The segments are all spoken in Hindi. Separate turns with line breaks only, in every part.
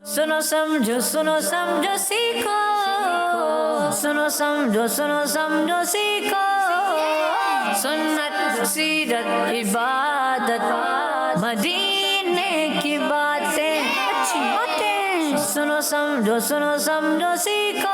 सुनो समझो सीखो, सुनो समझो सीखो, सुन्नत सीरत इबादत मदीने की बातें अच्छी बातें, सुनो समझो सीखो।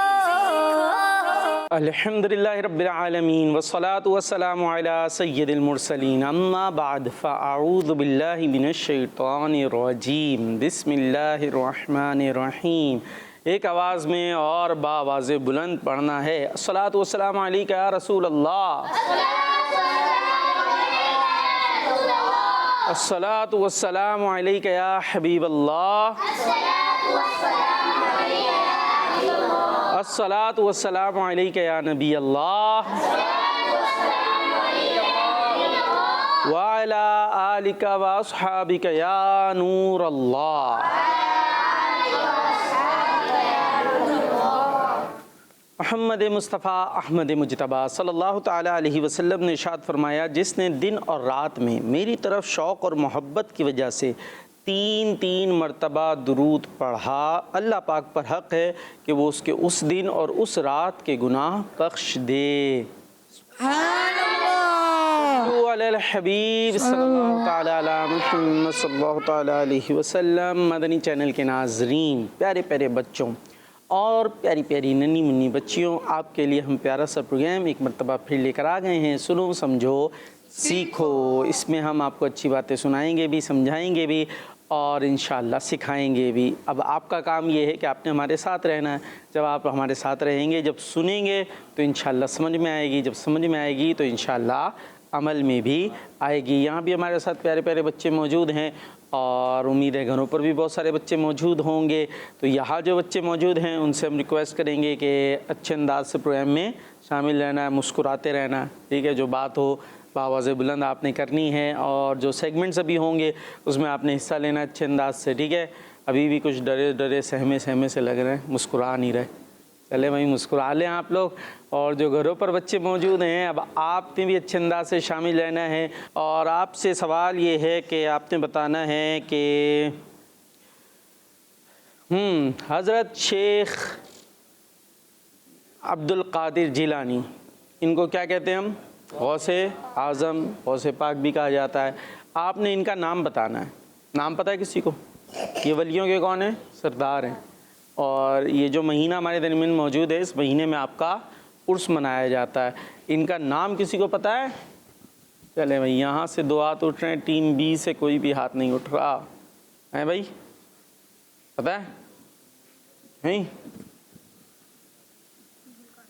अल्हम्दुलिल्लाहि रब्बिल आलमीन वस्सलातु वस्सलामु अला सय्यिदिल मुरसलीन अम्मा बाद फ़अऊज़ु बिल्लाहि मिनश शैतानिर रजीम बिस्मिल्लाहिर रहमानिर रहीम। एक आवाज़ में और बावाज़ बुलंद पढ़ना है, अस्सलातु वस्सलामु अलैका या रसूल अल्लाह, अस्सलातु वस्सलामु अलैका या हबीब अल्लाह, अस्सलातु वस्सलामु अलैका या नबी अल्लाह व अला आलिका व अस्हाबिका या नूर अल्लाह। मोहम्मद मुस्तफ़ा अहमद मुजतबा सल्लल्लाहु ताला अलैहि वसल्लम ने इरशाद फरमाया, जिसने दिन और रात में मेरी तरफ शौक़ और मोहब्बत की वजह से तीन मरतबा दुरूद पढ़ा, अल्लाह पाक पर हक़ है कि वो उसके उस दिन और उस रात के गुनाह बख्श दे। हबीब सल्लल्लाहु ताला अला मुहम्मद सल्लल्लाहु ताला अलैहि वसल्लम। मदनी चैनल के नाज़रीन, प्यारे प्यारे बच्चों और प्यारी प्यारी नन्ही मुन्नी बच्चियों, आपके लिए हम प्यारा सा प्रोग्राम एक मरतबा फिर लेकर आ गए हैं, सुनो समझो सीखो। इसमें हम आपको अच्छी बातें सुनाएंगे भी, समझाएंगे भी और इंशाअल्लाह सिखाएंगे भी। अब आपका काम ये है कि आपने हमारे साथ रहना है। जब आप हमारे साथ रहेंगे, जब सुनेंगे तो इंशाअल्लाह समझ में आएगी, जब समझ में आएगी तो इंशाअल्लाह अमल में भी आएगी। यहाँ भी हमारे साथ प्यारे प्यारे बच्चे मौजूद हैं और उम्मीद है घरों पर भी बहुत सारे बच्चे मौजूद होंगे। तो यहाँ जो बच्चे मौजूद हैं उनसे हम रिक्वेस्ट करेंगे कि अच्छे अंदाज से प्रोग्राम में शामिल रहना है, मुस्कुराते रहना, ठीक है। जो बात हो आवाज़ बुलंद आपने करनी है और जो सेगमेंट्स अभी होंगे उसमें आपने हिस्सा लेना अच्छे अंदाज से, ठीक है। अभी भी कुछ डरे डरे सहमे सहमे से लग रहे हैं, मुस्कुरा नहीं रहे। चले भाई मुस्कुरा लें आप लोग। और जो घरों पर बच्चे मौजूद हैं, अब आपने भी अच्छे अंदाज से शामिल रहना है और आपसे सवाल ये है कि आपने बताना है कि हज़रत शेख अब्दुल कादिर जिलानी, इनको क्या कहते हैं हम? गौसे आज़म, गौसे पाक भी कहा जाता है। आपने इनका नाम बताना है। नाम पता है किसी को? ये वलियों के कौन है? सरदार हैं। और ये जो महीना हमारे दरमियान मौजूद है, इस महीने में आपका उर्स मनाया जाता है। इनका नाम किसी को पता है? चले भाई, यहाँ से दो हाथ उठ रहे हैं, टीम बी से कोई भी हाथ नहीं उठ रहा है भाई, पता है? नहीं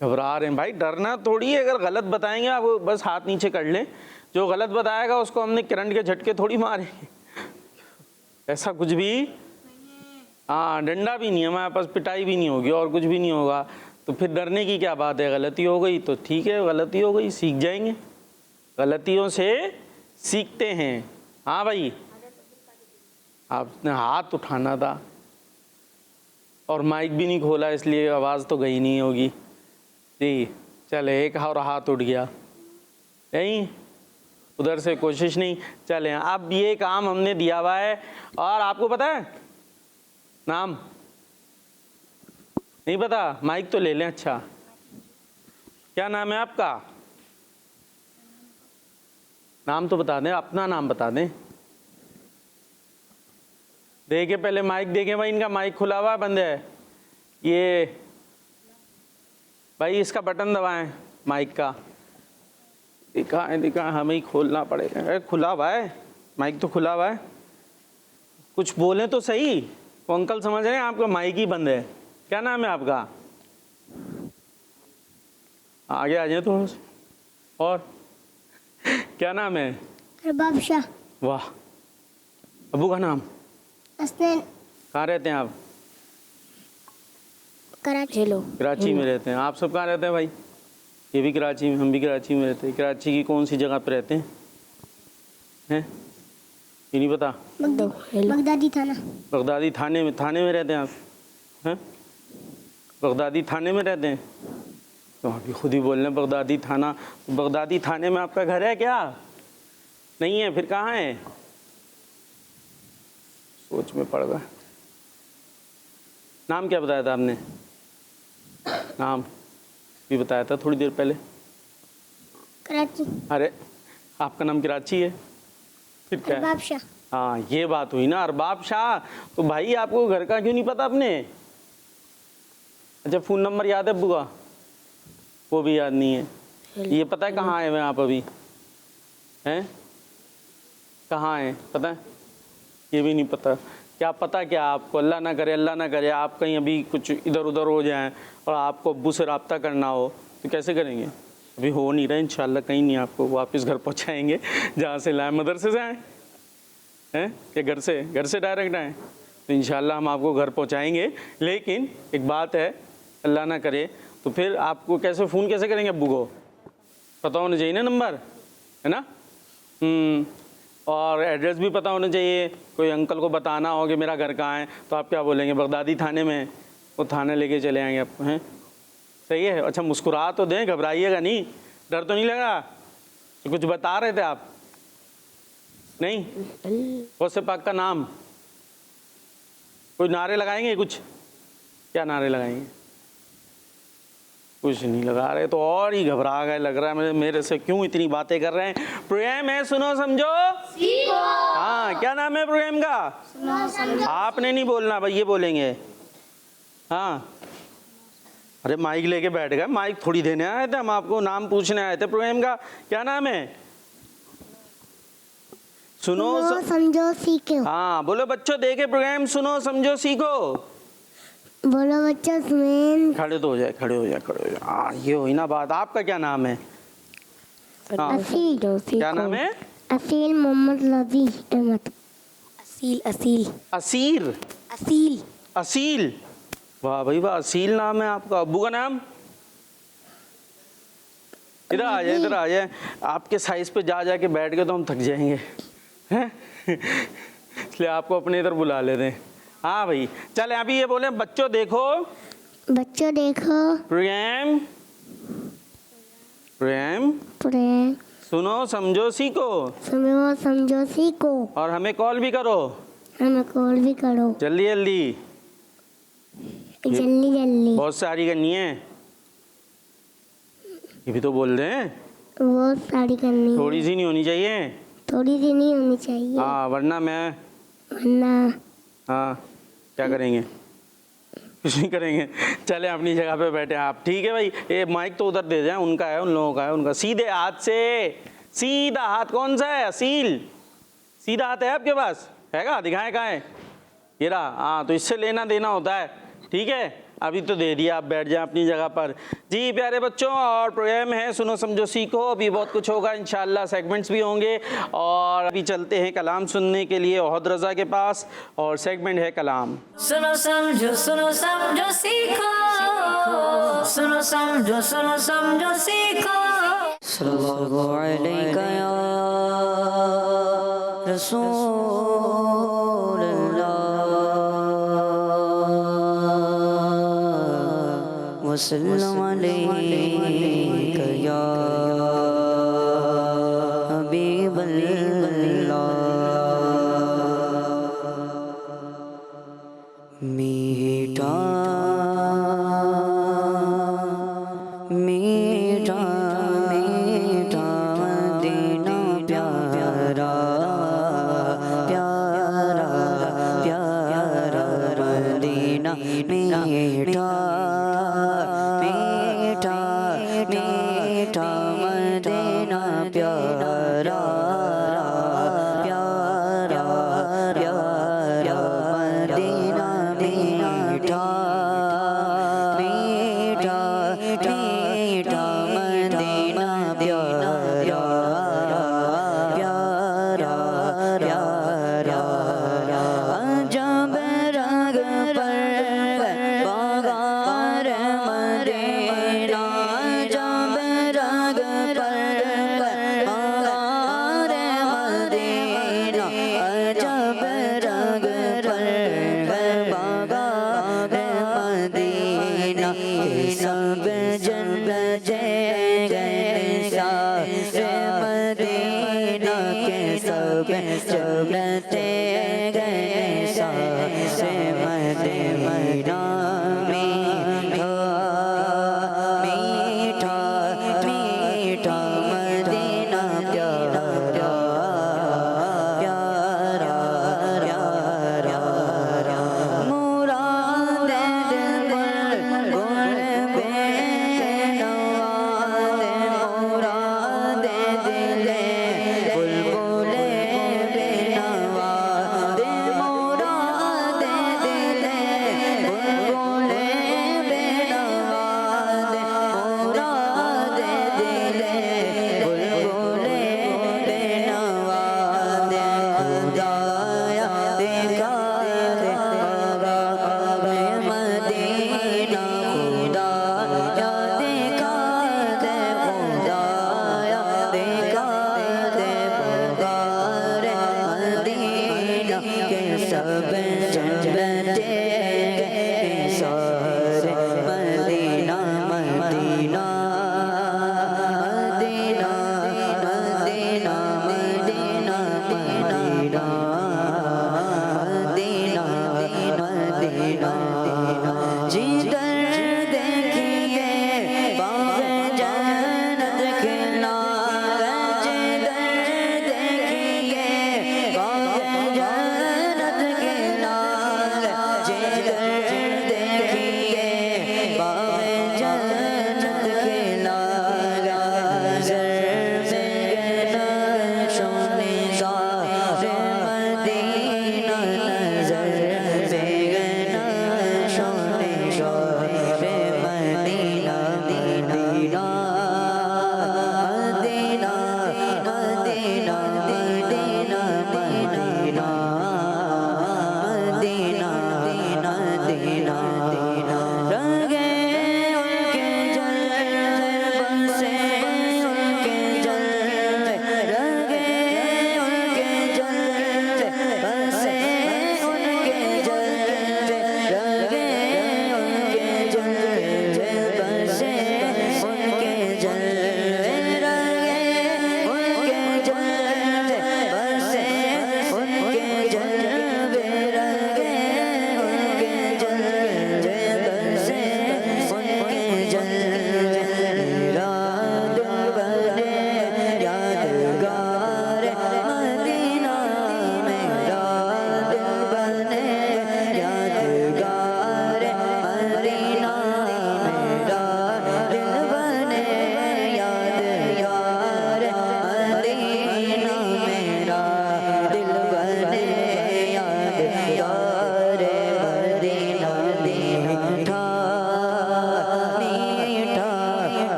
घबरा रहे हैं भाई, डरना थोड़ी है। अगर गलत बताएंगे आप बस हाथ नीचे कर लें। जो गलत बताएगा उसको हमने करंट के झटके थोड़ी मारेंगे, ऐसा कुछ भी। हाँ, डंडा भी नहीं है हमारे पास, पिटाई भी नहीं होगी और कुछ भी नहीं होगा। तो फिर डरने की क्या बात है? गलती हो गई तो ठीक है, गलती हो गई, सीख जाएंगे, गलतियों से सीखते हैं। हाँ भाई, आपने हाथ उठाना था और माइक भी नहीं खोला, इसलिए आवाज़ तो गई नहीं होगी जी। चले, एक और हाथ उठ गया, यहीं उधर से कोशिश नहीं। चले, अब ये काम हमने दिया हुआ है और आपको पता है नाम? नहीं पता? माइक तो ले लें। अच्छा, क्या नाम है आपका? नाम तो बता दें, अपना नाम बता दें। देखे पहले माइक देखें भाई, इनका माइक खुला हुआ बंद है। ये भाई इसका बटन दबाएं माइक का। दिखा हमें ही खोलना पड़ेगा। खुला हुआ है माइक, तो खुला हुआ है। कुछ बोलें तो सही। वो अंकल समझ रहे हैं आपका माइक ही बंद है। क्या नाम है आपका? आगे आ जाए थोड़ा सा। और क्या नाम है?
अरबाब शाह।
वाह। अबू का नाम?
हसनैन।
कहाँ रहते हैं आप?
कराची।
कराची में रहते हैं। आप सब कहाँ रहते हैं भाई? ये भी कराची में, हम भी कराची में रहते हैं। कराची की कौन सी जगह पे रहते हैं? ये नहीं पता?
बगदादी थाना।
बगदादी थाने में रहते हैं आप? हैं? बगदादी थाने में रहते हैं? तो अभी खुद ही बोल रहे हैं बगदादी थाना। तो बगदादी थाने में आपका घर है क्या? नहीं है, फिर कहाँ है? सोच में पड़ गया। नाम क्या बताया था आपने? नाम भी बताया था थोड़ी देर पहले।
कराची।
अरे आपका नाम कराची है, फिर क्या है?
अरबाब शाह।
हाँ ये बात हुई ना, अरबाब शाह। तो भाई आपको घर का क्यों नहीं पता अपने? अच्छा फ़ोन नंबर याद है अब्बू का? वो भी याद नहीं है। ये पता है कहाँ आए हुए आप अभी? हैं कहाँ हैं पता है? ये भी नहीं पता। क्या पता क्या आपको? अल्लाह ना करे आप कहीं अभी कुछ इधर उधर हो जाएं और आपको अब्बू से रब्ता करना हो तो कैसे करेंगे? अभी हो नहीं रहा, इंशाल्लाह कहीं नहीं आपको वापस घर पहुँचाएँगे जहाँ से लाए। मदरसे से आए हैं कि घर से डायरेक्ट आए? तो इंशाल्लाह हम आपको घर पहुँचाएँगे। लेकिन एक बात है, अल्लाह ना करे तो फिर आपको कैसे फ़ोन कैसे करेंगे अब्बू को? पता होना चाहिए ना नंबर, है ना? और एड्रेस भी पता होना चाहिए। कोई अंकल को बताना हो कि मेरा घर कहाँ है तो आप क्या बोलेंगे? बगदादी थाने में। वो थाने लेके चले आएंगे आपको, हैं? सही है। अच्छा मुस्कुरा तो दें, घबराइएगा नहीं, डर तो नहीं लगा? तो कुछ बता रहे थे आप? नहीं? गौसे पाक का नाम कोई नारे लगाएंगे कुछ? क्या नारे लगाएंगे? कुछ नहीं लगा रहे तो और ही घबरा गए लग रहा है। मेरे से क्यों इतनी बातें कर रहे हैं? प्रोग्राम है सुनो समझो सीखो। हाँ क्या नाम है प्रोग्राम का? सुनो समझो। आपने नहीं बोलना भाई, ये बोलेंगे। हाँ अरे माइक लेके बैठ गए, माइक थोड़ी देने आए थे हम, आपको नाम पूछने आए थे। प्रोग्राम का क्या नाम है? सुनो
समझो सीखो।
हाँ बोलो बच्चों, देखे प्रोग्राम सुनो समझो सीखो।
बोलो बच्चों सुन।
खड़े तो हो जाए, खड़े हो जाए। हाँ ये हुई ना बात। आपका क्या नाम है? हाँ।
असील।
क्या नाम है?
असील मोहम्मद रबी अहमद।
असील। वाह भाई वाह, असील नाम है आपका। अब्बू का नाम? इधर आ जाए। आपके साइज पे जा के बैठ गए तो हम थक जाएंगे, हैं? इसलिए आपको अपने इधर बुला लेते हैं। हाँ भाई चल अभी ये बोले बच्चों देखो प्रोग्राम सुनो समझो सीखो और हमें कॉल भी करो जल्दी बहुत सारी करनी है। ये भी तो बोल रहे हैं
बहुत सारी करनी है।
थोड़ी सी नहीं होनी चाहिए। हाँ वरना हाँ क्या करेंगे? कुछ नहीं करेंगे। चले अपनी जगह पे बैठे आप, ठीक है भाई? ये माइक तो उधर दे जाए, उनका है, उन लोगों का है, उनका। सीधे हाथ से, सीधा हाथ कौन सा है? असील सीधा हाथ है आपके पास? हैगा? दिखाएं कहाँ है? ये रहा। हाँ तो इससे लेना देना होता है, ठीक है? अभी तो दे दिया, आप बैठ जाए अपनी जगह पर। जी प्यारे बच्चों, और प्रोग्राम है सुनो समझो सीखो। अभी बहुत कुछ होगा इंशाल्लाह, सेगमेंट्स भी होंगे। और अभी चलते हैं कलाम सुनने के लिए ओहद रज़ा के पास, और सेगमेंट है कलाम।
सुनो समझो सीखो, सुनो समझो सीखो। सल्लल्लाहु अलैका या रसूल अल्लाह, वसल्लम अलैका या हबीब अल्लाह। मीठा मीठा मीठा मदीना प्यारा प्यारा प्यारा मदीना। मीठा मीठा मीठा मदीना प्यारा प्यारा प्यारा मदीना। मीठा मीठा मीठा मदीना प्यारा प्यारा प्यारा। जब रंग पर बहार मदीना, जब रंग पर बहार मदीना, जब रंग पर बहार मदीना। सब जन्नत गए सारे मदीना के, सब जन्नत गए सारे मदीना।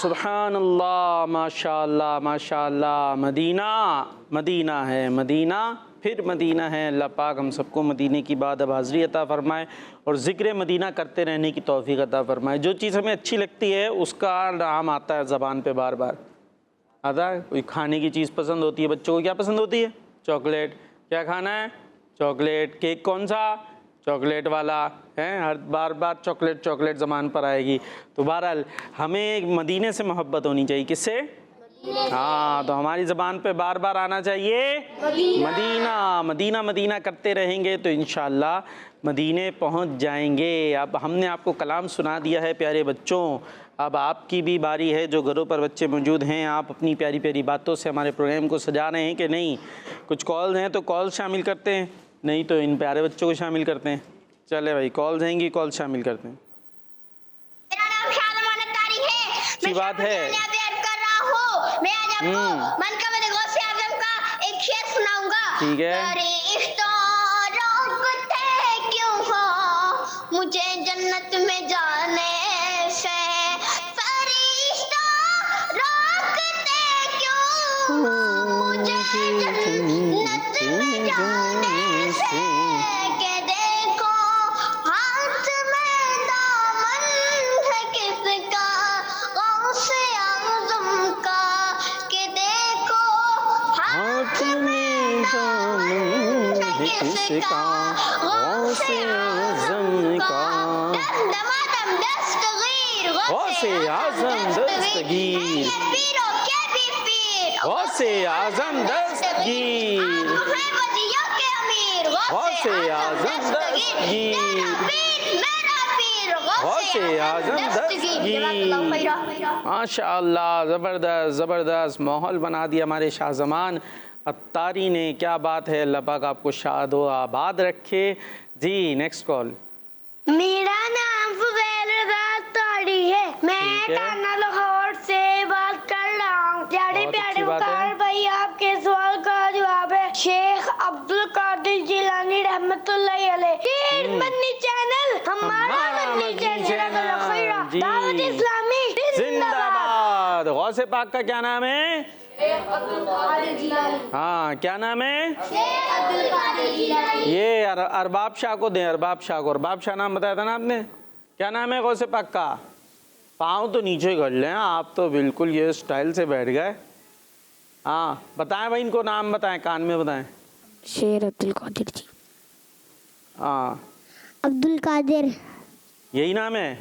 सुभान अल्लाह, माशाअल्लाह माशाअल्लाह। मदीना मदीना है, मदीना फिर मदीना है। अल्लाह पाक हम सबको मदीने की बाद अब हाज़री अता फ़रमाए और ज़िक्र मदीना करते रहने की तौफ़ीक़ अता फ़रमाए। जो चीज़ हमें अच्छी लगती है उसका नाम आता है ज़बान पे बार बार आता है। कोई खाने की चीज़ पसंद होती है, बच्चों को क्या पसंद होती है? चॉकलेट। क्या खाना है? चॉकलेट। केक कौन सा? चॉकलेट वाला है। हर बार बार चॉकलेट चॉकलेट ज़बान पर आएगी। तो बहरहाल हमें मदीने से मोहब्बत होनी चाहिए। किससे? हाँ, तो हमारी ज़बान पे बार बार आना चाहिए मदीना। मदीना मदीना करते रहेंगे तो इंशाअल्लाह मदीने पहुंच जाएंगे। अब हमने आपको कलाम सुना दिया है प्यारे बच्चों, अब आपकी भी बारी है। जो घरों पर बच्चे मौजूद हैं, आप अपनी प्यारी प्यारी बातों से हमारे प्रोग्राम को सजा रहे हैं कि नहीं? कुछ कॉल्स हैं तो कॉल शामिल करते हैं, नहीं तो इन प्यारे बच्चों को शामिल करते हैं। चले भाई, कॉल्स आएंगी, कॉल शामिल करते हैं।
मेरा नाम शाहजमान अत्तारी है।
अच्छी बात है।
मैं अध्ययन कर रहा हूँ। मैं आज आपको मन का मदद गौसे आज़म का एक शेर सुनाऊंगा।
ठीक है।
फरिश्ता रोकते क्यों हो मुझे जन्नत में जाने से, फरिश्ता रोकते क्यों हो मुझे जन्नत में जाने से, के देखो हाथ में दामन है किसका गौसे आज़म का, के देखो हाथ में दामन है किसका गौसे आज़म का। दमादम दस्तगीर
गौसे आज़म दस्तगीर,
पीरो के भी पीर
गौसे आज़म दस्तगीर, गौसे आज़म दस्तगीर, गौसे आज़म दस्तगीर। माशाअल्लाह, ज़बरदस्त ज़बरदस्त माहौल बना दिया हमारे शाहज़मान अत्तारी ने। क्या बात है, अल्लाह पाक आपको शाद व आबाद रखे। जी नेक्स्ट कॉल।
मेरा नाम फुज़ैल रज़ा अत्तारी है। मैं
ठीक है।
थाना लाहौर से बात कर रहा हूँ। प्यारे
बहुत
प्यारे
अच्छी बात है।
मुख्तार भाई, आपके सवाल का जवाब है शेख अब्दुल कादिर जिलानी रहमतुल्लाहि अलैह। मदनी चैनल हमारा मदनी चैनल।
जी।
दावत इस्लामी जिंदाबाद।
जिंदाबाद। गौसे पाक का क्या नाम है? हाँ, क्या नाम है? ये अरबाब शाह को दें, अरबाब शाह को। अरबाब शाह नाम बताया था ना आपने? क्या नाम है गौसे पाक का? पाँव तो नीचे कर लें, आप तो बिल्कुल ये स्टाइल से बैठ गए। हाँ बताएं भाई, इनको नाम बताएं, कान में बताएं।
शेर अब्दुल कादिर जी।
हाँ,
अब्दुल कादिर।
यही नाम है?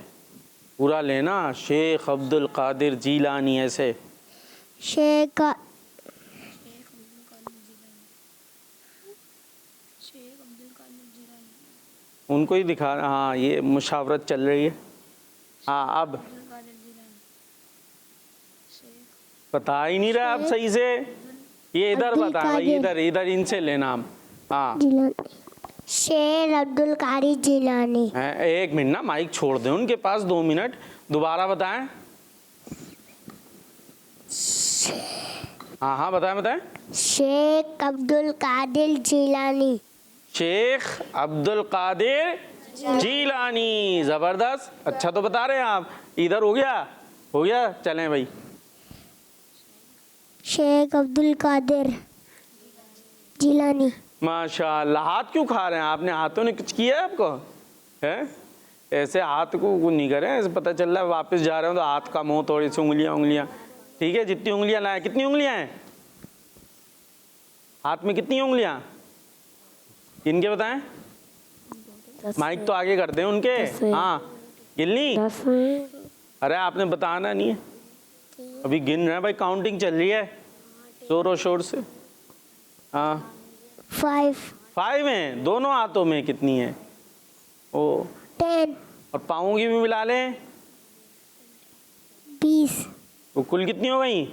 पूरा लेना, शेख अब्दुल कादिर जीलानी। ऐसे
शेख
उनको ही दिखा। हाँ, ये मुशावरत चल रही है। हाँ, अब बता ही नहीं रहा आप सही से। ये इधर
अब्दुल
बताएं भाई,
कादिर।
इधर इधर इनसे ले नाम। हाँ
शेर अब्दुल कादिर जिलानी।
एक मिनट ना, माइक छोड़ दें उनके पास, 2 मिनट। दोबारा बताएं। हाँ हाँ बताएं बताएं।
शेख अब्दुल कादिर जिलानी।
शेख अब्दुल कादिर जीलानी। ज़बरदस्त, अच्छा तो बता रहे हैं आप। इधर हो गया, हो गया। चलें भाई।
शेख अब्दुल कादिर जिलानी।
माशाअल्लाह। हाथ क्यों खा रहे हैं आपने? हाथों ने कुछ किया है आपको? है ऐसे हाथ को नहीं करें, ऐसे पता चल रहा है वापस जा रहे हो तो हाथ का मुँह, थोड़ी सी उंगलियां उंगलियां। ठीक है, जितनी उंगलियां लाए। कितनी उंगलियां हैं हाथ में? कितनी उंगलियां इनके बताएं? माइक तो आगे कर दें उनके। हाँ, गिननी? अरे आपने बताना नहीं है, अभी गिन रहे हैं भाई, काउंटिंग चल रही है जोरों शोर से। हाँ 5 हैं दोनों हाथों में। कितनी है? ओ
10।
और पाँवों की भी मिला लें
20।
तो कुल कितनी हो गई?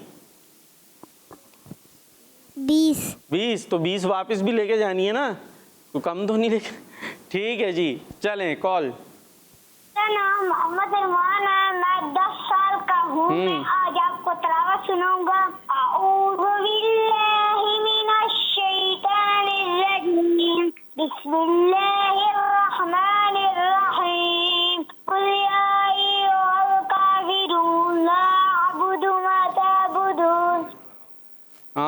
20।
तो 20 वापस भी लेके जानी है ना, तो कम तो नहीं लेके। ठीक है जी, चलें कॉल।
मेरा नाम मोहम्मद अरमान है। मैं 10 साल का हूँ। मैं आज आपको तिलावत सुनाऊंगा। अऊज़ु बिल्लाहि मिनश शैतानिर रजीम। बिस्मिल्लाहिर रहमानिर रहीम। कुल या अय्युहल काफिरून ला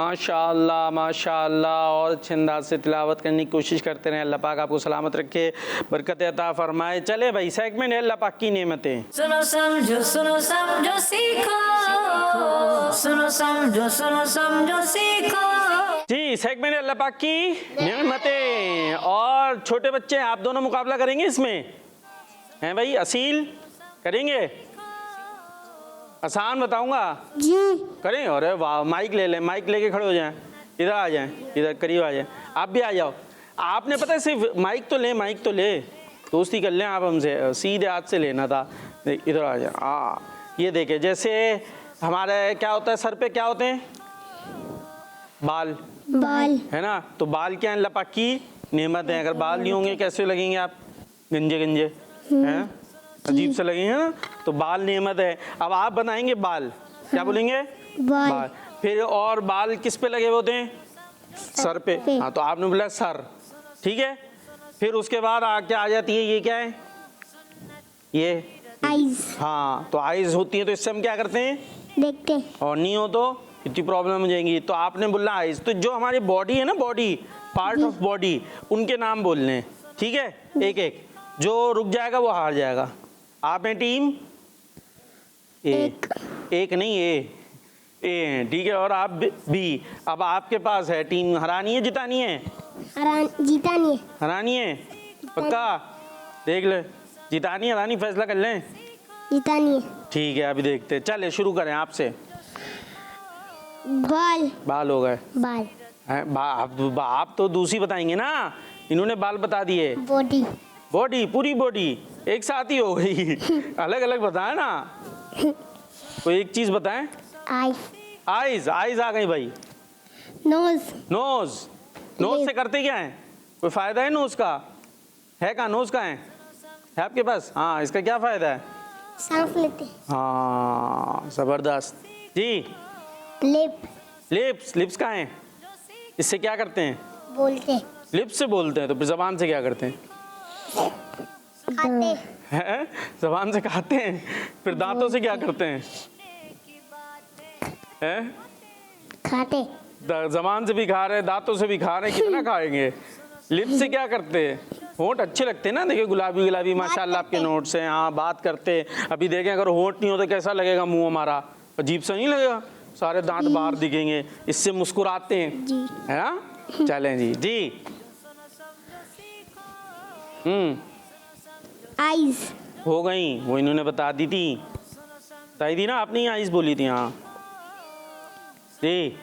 माशाअल्लाह माशाअल्लाह, और अच्छे अंदाज से तिलावत करने की कोशिश करते रहें। अल्लाह पाक आपको सलामत रखे, बरकत अता फरमाए। चले भाई, सेगमेंट है अल्लाह पाक की नेमतें।
सुनो समझो सीखो, सुनो समझो सीखो।
जी, सेगमेंट है अल्लाह पाक की नेमतें। और छोटे बच्चे हैं, आप दोनों मुकाबला करेंगे इसमें, हैं भाई? असील करेंगे? आसान बताऊंगा
जी।
करें? अरे वाह, माइक ले लें, माइक लेके खड़े हो जाएं, इधर आ जाएं, इधर करीब आ जाएं, आप भी आ जाओ। आपने पता है सिर्फ माइक तो ले, माइक तो ले, दोस्ती कर लें आप हमसे, सीधे हाथ से लेना था। इधर आ जाए। हाँ, ये देखे, जैसे हमारे क्या होता है, सर पे क्या होते हैं? बाल,
बाल
है ना? तो बाल क्या है? अल्लाह पाक की नेमत है। अगर बाल नहीं होंगे कैसे लगेंगे आप? गंजे गंजे, हैं? अजीब से लगेंगे ना? तो बाल नेमत है। अब आप बनाएंगे बाल, क्या बोलेंगे?
बाल।
फिर और बाल किस पे लगे हुए होते हैं? सर पे। हाँ, तो आपने बोला सर, ठीक है। फिर उसके बाद आगे आ जाती है, ये क्या है? ये
आईज।
हाँ, तो आईज होती है, तो इससे हम क्या करते हैं?
देखते हैं।
और नहीं हो तो कितनी प्रॉब्लम हो जाएंगी। तो आपने बोला आईज, तो जो हमारी बॉडी है ना, बॉडी पार्ट ऑफ बॉडी, उनके नाम बोलने, ठीक है? एक एक, जो रुक जाएगा वो हार जाएगा। आप हैं टीम ए, एक नहीं ए, ठीक है। और आप बी। अब आपके पास है टीम हरानी है जितानी है?
जीता नहीं है।
हरानी है पक्का? देख ले, जितानी हरानी फैसला कर लें।
जीता नहीं है।
ठीक है, अभी देखते हैं। चले शुरू करें आपसे।
बाल।
बाल हो गए
बाल।
हैं? आप तो दूसरी बताएंगे ना, इन्होंने बाल बता दिए।
बॉडी।
बॉडी, पूरी बॉडी एक साथ ही हो गई। अलग अलग बताए ना, कोई एक चीज बताएं।
आईज।
आईज, आईज आ गई भाई।
नोज।
नोज, नोज से करते क्या है? कोई फायदा है नोज का? है का नोज का है आपके पास? हाँ, इसका क्या फायदा है?
सांस लेते हैं।
हाँ, जबरदस्त जी।
लिप।
लिप्स, लिप्स का है? इससे क्या करते हैं?
बोलते हैं।
लिप्स से बोलते हैं, तो फिर जबान से क्या करते हैं?
खाते
हैं? जबान से खाते हैं, फिर दांतों से क्या करते हैं? हैं?
खाते।
जबान से भी खा रहे हैं, दांतों से भी खा रहे हैं, कितना खाएंगे? लिप्स से क्या करते हैं? होंठ अच्छे लगते हैं ना, देखिए गुलाबी गुलाबी माशाल्लाह आपके नोट से। हाँ, बात करते। अभी देखें, अगर होंठ नहीं हो तो कैसा लगेगा मुंह हमारा? अजीब सा नहीं लगेगा? सारे दांत बाहर दिखेंगे, इससे मुस्कुराते हैं,
जी।
है ना? चलें जी जी।
आईज।
हो गई, वो इन्होंने बता दी थी, बताई थी ना आपने, आईज बोली थी। हाँ जी,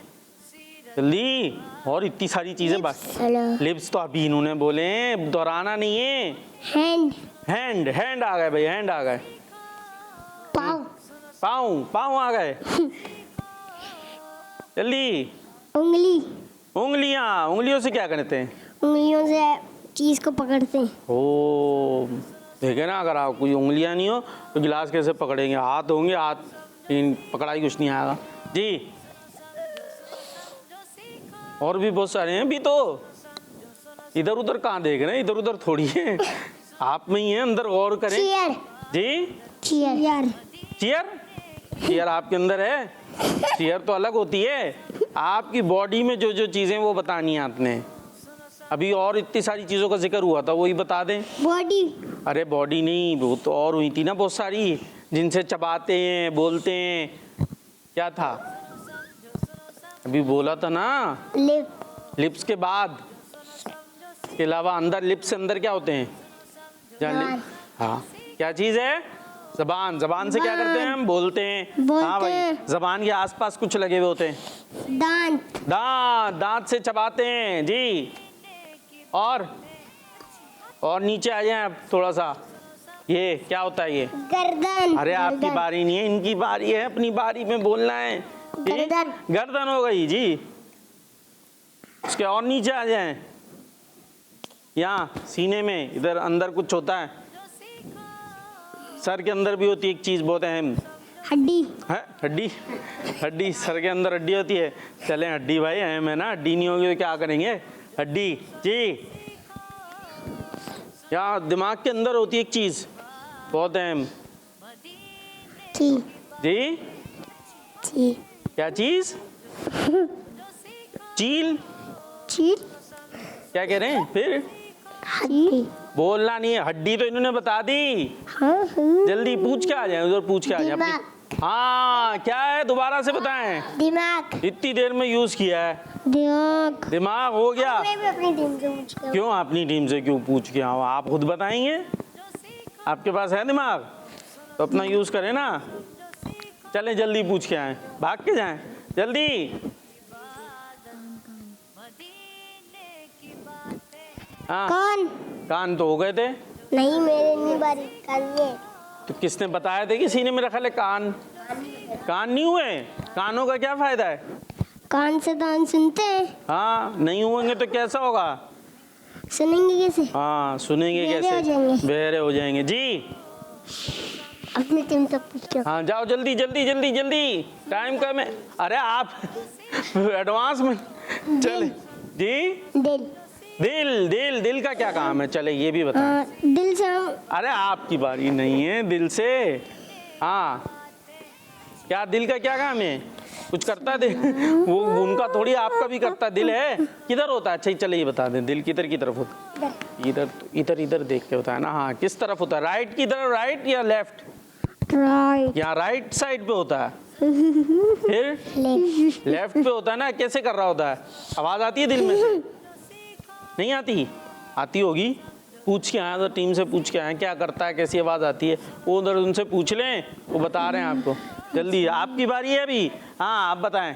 जल्दी। और इतनी सारी चीजें बाकी। लिप्स तो अभी इन्होंने बोले, दोहराना नहीं है।
हैंड।
हैंड, हैंड आ गए भाई, हैंड आ गए।
पाँव।
पाँव, पाँव आ गए जल्दी।
उंगली।
उंगलियां, उंगलियों से क्या करते हैं?
उंगलियों से चीज को पकड़ते हैं।
ओ, देखे ना, अगर आप कोई उंगलियां नहीं हो तो गिलास कैसे पकड़ेंगे? हाथ होंगे, हाथ, लेकिन पकड़ाई कुछ नहीं आएगा जी। और भी बहुत सारे हैं भी, तो इधर उधर कहाँ देख रहे हैं? इधर उधर थोड़ी है, आप में ही है, अंदर गौर करें
चेयर।
जी।
चेयर।
चेयर, चेयर आपके अंदर है? चेयर तो अलग होती है। आपकी बॉडी में जो जो चीजें वो बतानी है आपने। अभी और इतनी सारी चीजों का जिक्र हुआ था, वही बता दें।
बॉडी।
अरे बॉडी नहीं, वो तो और हुई थी ना बहुत सारी, जिनसे चबाते हैं, बोलते हैं। क्या था अभी बोला था ना?
लिप।
लिप्स के बाद के अलावा अंदर, लिप्स से अंदर क्या होते हैं?
जबान।
हाँ, क्या चीज है? जबान। जबान से क्या करते हैं हम? बोलते हैं। हाँ भाई, जबान के आसपास कुछ लगे हुए होते हैं।
दांत।
दांत, दांत से चबाते हैं जी। और नीचे आ जाए आप थोड़ा सा, ये क्या होता है? ये
गर्दन।
अरे आपकी बारी नहीं है, इनकी बारी है, अपनी बारी में बोलना है।
गर्दन।
गर्दन हो गई जी। उसके और नीचे आ जाए, यहाँ सीने में इधर अंदर कुछ होता है, सर के अंदर भी होती है एक चीज बहुत अहम।
हड्डी।
है हड्डी, हड्डी सर के अंदर हड्डी होती है। चलें, हड्डी भाई अहम है ना, हड्डी नहीं होगी तो क्या करेंगे? हड्डी जी। यहाँ दिमाग के अंदर होती है एक चीज बहुत अहम जी।
जी।
क्या चीज? चील
चील
क्या कह रहे हैं फिर?
हड्डी।
बोलना नहीं है, हड्डी तो इन्होंने बता दी।
हाँ
जल्दी पूछ के आ जाए, उधर पूछ के आ जाए अपनी। हाँ क्या है, दोबारा से बताएं।
दिमाग।
इतनी देर में यूज किया है
दिमाग।
दिमाग। हो गया।
मैं भी अपनी टीम से पूछ के
क्यों अपनी टीम से क्यों पूछ के आओ? आप खुद बताएंगे, आपके पास है दिमाग तो अपना यूज करें ना। चलें जल्दी पूछ के आए, भाग के जाएं जल्दी। हाँ
कौन?
कान तो हो गए थे।
नहीं मेरे नहीं बारी करनी।
तो किसने बताया थे? किसी ने मेरा ख्याल है कान नहीं हुए। कानों का क्या फायदा है?
कान से दान सुनते हैं।
हाँ नहीं होंगे तो कैसा होगा?
सुनेंगे कैसे?
हाँ सुनेंगे
बहरे
कैसे?
हो जाएंगे।
बहरे हो जाएंगे जी।
अपनी टीम से पूछ के।
हाँ जाओ जल्दी जल्दी जल्दी जल्दी, टाइम कम है। अरे आप एडवांस में चले जी।
दिल।
दिल दिल दिल का क्या काम है? चले ये भी बताएं।
दिल से हम।
अरे आपकी बारी नहीं है दिल से। हाँ क्या दिल का क्या काम है? कुछ करता है दिल? वो उनका थोड़ी, आपका भी करता है। दिल है किधर होता है? अच्छा चले ये बता दें, दिल किधर की तरफ होता है? इधर इधर इधर देख के होता है ना। हाँ किस तरफ होता है? राइट की तरफ, राइट या लेफ्ट?
राइट।
यहाँ राइट साइड पे होता है। फिर लेफ्ट पे होता है ना। कैसे कर रहा होता है? आवाज आती है दिल में से? नहीं आती? आती होगी। पूछ के आए, तो टीम से पूछ के आए क्या करता है, कैसी आवाज आती है। वो उधर उनसे पूछ लें, वो बता रहे हैं आपको। जल्दी आपकी बारी है अभी। हाँ आप बताएं।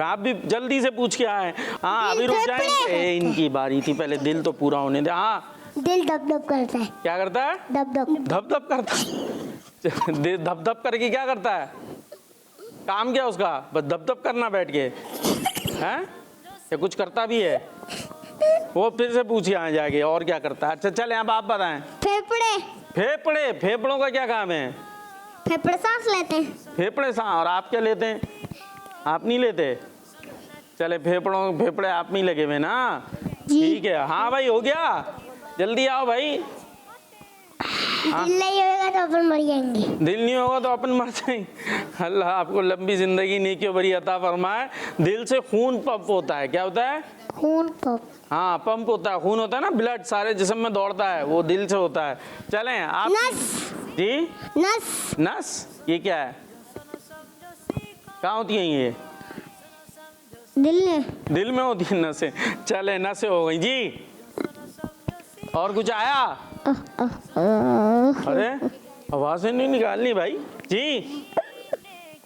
आप भी जल्दी से पूछ के आए। हाँ अभी रुक जाएंगे, इनकी बारी थी, पहले दिल तो पूरा होने दे। हाँ
दिल धप धप करता है।
क्या करता है?
धप धप।
धप धप करता है। धप धप करके क्या करता है? काम क्या उसका? बस धप धप करना बैठ के हैं या कुछ करता भी है? वो फिर से पूछिए आ जाके और क्या करता है। अच्छा चले अब आप बताएं।
फेफड़े।
फेफड़े, फेफड़ों का क्या काम है?
फेफड़े सांस लेते हैं।
फेफड़े सांस। और आप क्या लेते हैं? आप नहीं लेते? चले फेफड़े आप नहीं लगे हुए ना। ठीक है। हाँ भाई हो गया, जल्दी आओ भाई।
दिल नहीं होगा तो अपन मर जाएंगे।
दिल नहीं होगा तो अपन मर जाएंगे। अल्लाह आपको लंबी जिंदगी नेकियों भरी अता फरमाए। दिल से खून पंप होता है। क्या होता है?
खून पंप।
हाँ पंप होता है, खून होता है ना, ब्लड सारे जिस्म में दौड़ता है, वो दिल से होता है। चलें आप।
नस।
जी
नस।
नस ये क्या है? कहाँ होती है ये?
दिल में।
दिल में होती है नसें। चले नसें हो गई जी। और कुछ आया? अरे आवाज़ें नहीं निकालनी भाई जी,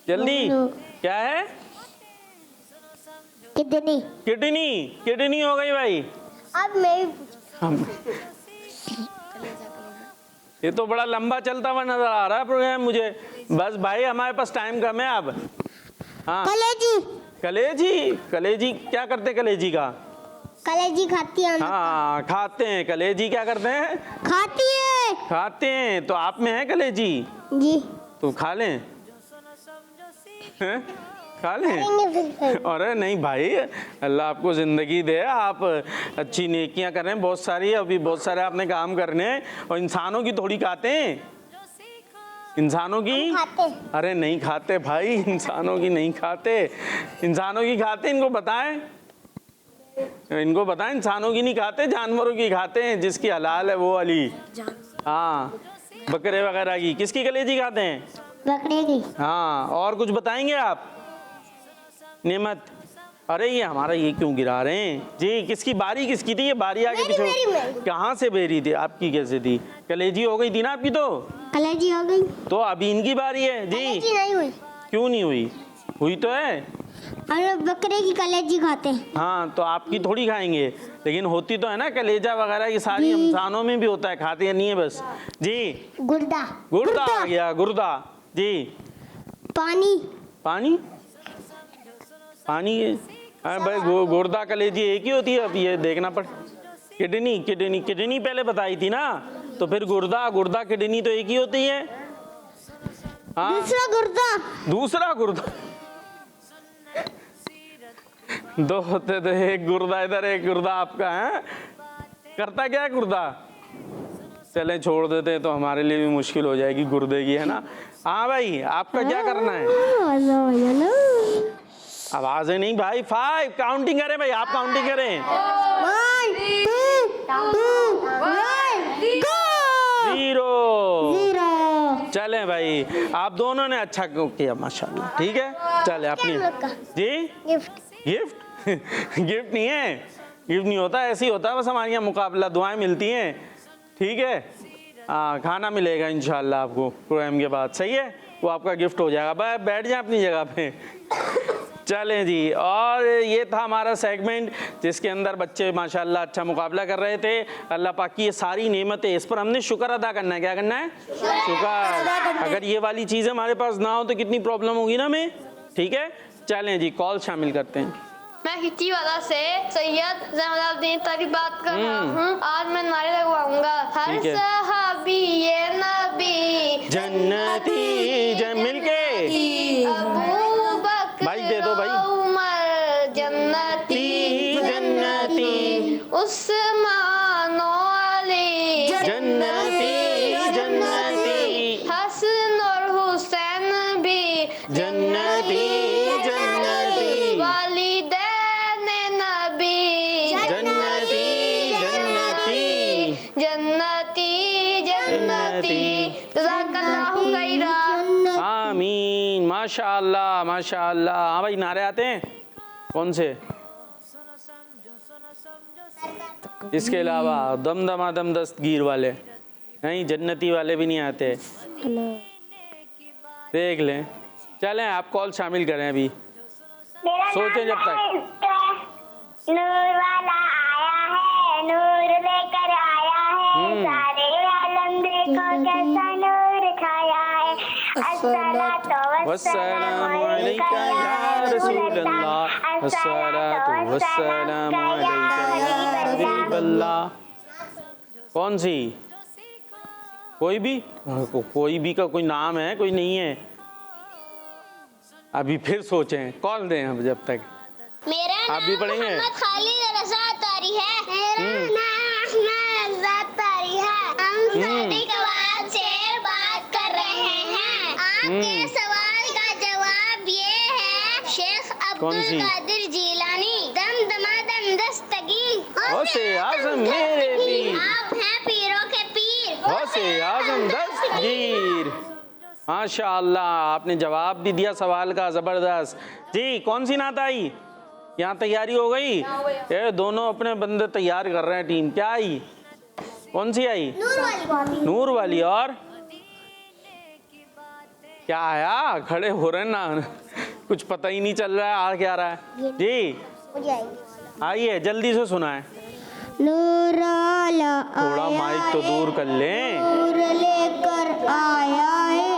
जल्दी। क्या है?
किडनी।
किडनी। किडनी हो गई भाई।
अब मैं भी
ये तो बड़ा लंबा चलता हुआ नजर आ रहा है प्रोग्राम मुझे। बस भाई हमारे पास टाइम कम है अब। हाँ
कलेजी।
कलेजी। कलेजी क्या करते? कलेजी का
कलेजी खाती है।
हाँ खाते हैं। कलेजी क्या करते हैं?
खाती है।
खाते हैं। तो आप में है कलेजी?
जी।
तो खा लें। हैं? खा लें।
करेंगे फिर।
अरे नहीं भाई, अल्लाह आपको ज़िंदगी दे, आप अच्छी नेकियां कर रहे हैं बहुत सारी, अभी बहुत सारे आपने काम करने हैं। और इंसानों की थोड़ी खाते हैं, इंसानों की।
खाते।
अरे नहीं खाते भाई, इंसानों की नहीं खाते। इंसानों की खाते, इनको बताएं, इनको बताएं। इंसानों की नहीं खाते, जानवरों की खाते हैं। जिसकी हलाल है वो वाली। हाँ बकरे वगैरह की। किसकी कलेजी खाते हैं?
बकरे की।
हाँ और कुछ बताएंगे आप? नेमत। अरे ये हमारा ये क्यों गिरा रहे हैं जी? किसकी बारी? किसकी थी ये बारी? आगे पीछे कहाँ से बेरी थी? आपकी कैसे थी? कलेजी हो गई थी ना आपकी तो।
कलेजी हो गई।
तो अभी इनकी बारी है जी।
कलेजी नहीं हुई।
क्यों नहीं हुई? हुई तो है।
अरे बकरे की कलेजी खाते हैं।
हाँ तो आपकी थोड़ी खाएंगे, लेकिन होती तो है ना कलेजा वगैरह की सारी। इंसानों में भी होता है, खाते नहीं है बस जी।
गुर्दा।
गुर्दा आ गया, गुर्दा जी।
पानी।
पानी। पानी हाँ भाई, गुर्दा कलेजी एक ही होती है। अब ये देखना पड़। किडनी। किडनी किडनी पहले बताई थी ना, तो फिर गुर्दा। गुर्दा किडनी तो एक ही होती है। हाँ
दूसरा गुर्दा।
दूसरा गुर्दा। दो होते तो एक गुर्दा इधर, एक गुर्दा आपका है। करता क्या है गुर्दा? चलें छोड़ देते हैं, तो हमारे लिए भी मुश्किल हो जाएगी गुर्दे की, है ना। हाँ भाई आपका क्या करना है? आवाजें नहीं भाई, 5 काउंटिंग करें भाई, आप काउंटिंग करें।
1 2 1 गो
0। चलें भाई, आप दोनों ने अच्छा किया माशाल्लाह, ठीक है। चले अपनी जी
गिफ्ट
गिफ्ट गिफ्ट नहीं है, गिफ्ट नहीं होता, ऐसे ही होता है बस हमारे यहाँ मुकाबला, दुआएं मिलती हैं, ठीक है। हाँ, खाना मिलेगा इंशाल्लाह आपको प्रोग्राम के बाद, सही है, वो आपका गिफ्ट हो जाएगा। भाई बैठ जाए अपनी जगह पे। चलें जी, और ये था हमारा सेगमेंट जिसके अंदर बच्चे माशाल्लाह अच्छा मुकाबला कर रहे थे। अल्लाह पाक की ये सारी नेमतें, इस पर हमने शुक्र अदा करना है। क्या करना है? शुक्र। अगर ये वाली चीज़ हमारे पास ना हो तो कितनी प्रॉब्लम होगी ना हमें, ठीक है। चलें जी, कॉल शामिल करते हैं।
मैं खिची वाला से सैयद जैनुद्दीन तारी बात कर रहा हूँ। आज मैं नारे लगवाऊंगा, हर
ठीक है।
सहाबी ये नबी
जन्नती मिलके
अबू बकर
भाई दे दो भाई।
उमर जन्नती
जन्नती
उस्मान अली
जन्नती जन्नती
हसन और हुसैन भी
जन्नती जन्नती
वालिदैन नबी
जन्नती जन्नती
जन्नती जन्नती जज़ाकल्लाहु खैरा।
आमीन। माशाअल्लाह माशाअल्लाह। हाँ भाई, नारे आते हैं कौन से? इसके अलावा दमदमा दम दस्तगीर वाले नहीं, जन्नती वाले भी नहीं आते, देख लें। चलें, आप कॉल शामिल करें अभी,
मेरा
सोचें जब तक।
नूर वाला आया है, नूर लेकर आया है, सारे आलम देखो कैसा नूर छाया है। अस्सलातु वस्सलामु अलैका या रसूलल्लाह, अस्सलातु वस्सलामु अलैका या हबीबल्लाह।
कौन सी? कोई भी का कोई नाम है, कोई नहीं है? अभी फिर सोचें, कॉल दें अब जब तक।
मेरा
आप भी
नाम
पढ़ेंगे?
मोहम्मद खालिद रज़ा तारी है। मेरा नाम अहमद रज़ा तारी है। हम शादी के बाद से बात कर रहे हैं। आपके सवाल का जवाब ये है, शेख
कौन सी?
अब्दुल कादिर जीलानी दमदमा दस्तगीर।
गौसे आज़म मेरे पीर,
आप हैं पीरों के पीर।
गौसे आज़म दस्तगीर। माशाअल्लाह, आपने जवाब भी दिया सवाल का, ज़बरदस्त जी। कौन सी नात आई? यहाँ तैयारी हो गई? ये दोनों अपने बंदे तैयार कर रहे हैं, टीम। क्या आई? कौन सी आई? नूर वाली। और क्या आया? खड़े हो रहे हैं ना, कुछ पता ही नहीं चल रहा है आ क्या रहा है जी। आइए जल्दी से सुनाएं।
नूर वाला
थोड़ा माइक तो दूर कर लें।
नूर लेकर आया है,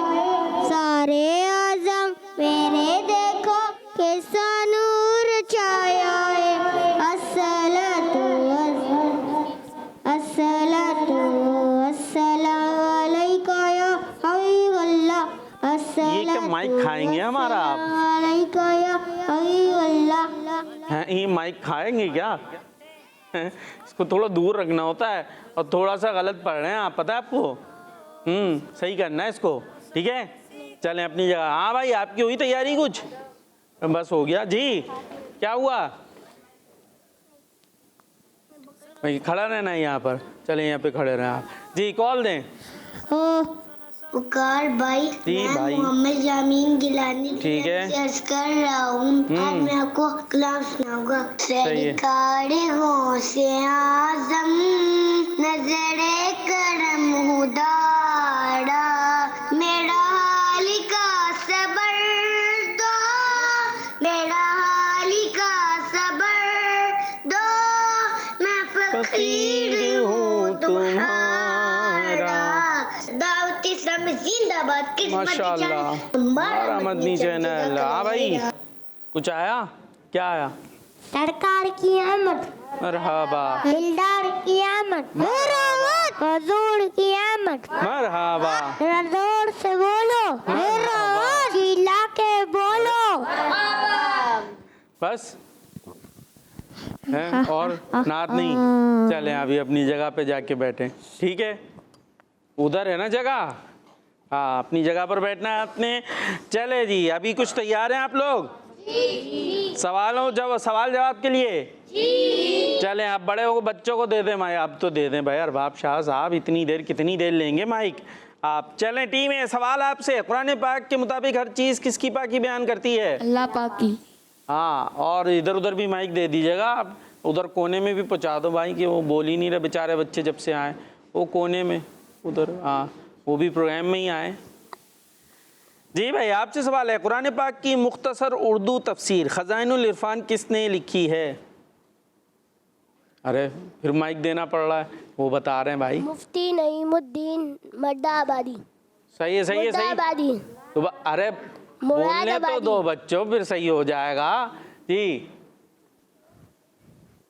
सारे आजम मेरे देखो कैसा नूर छाया है। अस्सलातु अस्सलामु अलैका या हबीबल्लाह।
ये क्या माइक खाएंगे हमारा आप?
अलैका या हबीबल्लाह।
हैं, ये माइक खाएंगे क्या? हैं, इसको थोड़ा दूर रखना होता है और थोड़ा सा गलत पढ़ रहे हैं आप, पता है आपको। सही करना है इसको, ठीक है। चलें अपनी जगह। हाँ भाई, आपकी हुई तैयारी कुछ? बस हो गया जी। क्या हुआ भाई? खड़ा रहना है यहाँ पर। चलें यहाँ पे खड़े रहें आप जी। कॉल दें।
पुकार भाई,
जी
मैं
भाई।
मोहम्मद जामीन गिलानी
ठीक है।
अर्ज कर रहा हूँ। आज मैं आपको कलाम सुनाऊंगा।
सही है।
सरकार हो से आजम नजरे करम हुदारा, मेरा हाल का सबर दो, मेरा हाल का सबर दो, मैं फकीर हूँ तुम्हारा। दावत इस्लाम जिंदाबाद।
माशाअल्लाह, हमारा मदनी चैनल। हाँ भाई, कुछ आया? क्या आया?
सरकार की आमद,
मरहबा
दिलदार की आमद, हजूर की आमद।
मरहबा।
जरा जोर से बोलो, चिल्ला के बोलो।
बस हैं? और नात नहीं? चलें अभी अपनी जगह पे जाके बैठे, ठीक है। उधर है ना जगह? हाँ, अपनी जगह पर बैठना है आपने। चले जी, अभी कुछ तैयार हैं आप लोग? सवालों जब सवाल जवाब के लिए चलें, आप बड़े हो बच्चों को दे दें माइक, अब तो दे दें भाई अरबाब शाह साहब, इतनी देर कितनी देर लेंगे माइक आप। चलें टीम है, सवाल आपसे, कुरान पाक के मुताबिक हर चीज़ किसकी पाकी बयान करती है?
अल्लाह पाक की।
हाँ, और इधर उधर भी माइक दे दीजिएगा आप, उधर कोने में भी पहुँचा दो भाई कि वो बोल ही नहीं रहे बेचारे बच्चे जब से आए, वो कोने में उधर, हाँ वो भी प्रोग्राम में ही आए। जी भाई आपसे सवाल है, कुरान पाक की मुख्तसर उर्दू तफसीर खज़ाइनुल इरफान किसने लिखी है? अरे फिर माइक देना पड़ रहा है, वो बता रहे हैं भाई।
मुफ्ती नईमुद्दीन मुर्दाबादी।
सही है, सही है, सही।
मुर्दाबादी।
तो अरे बोलने तो दो बच्चों, फिर सही हो जाएगा जी।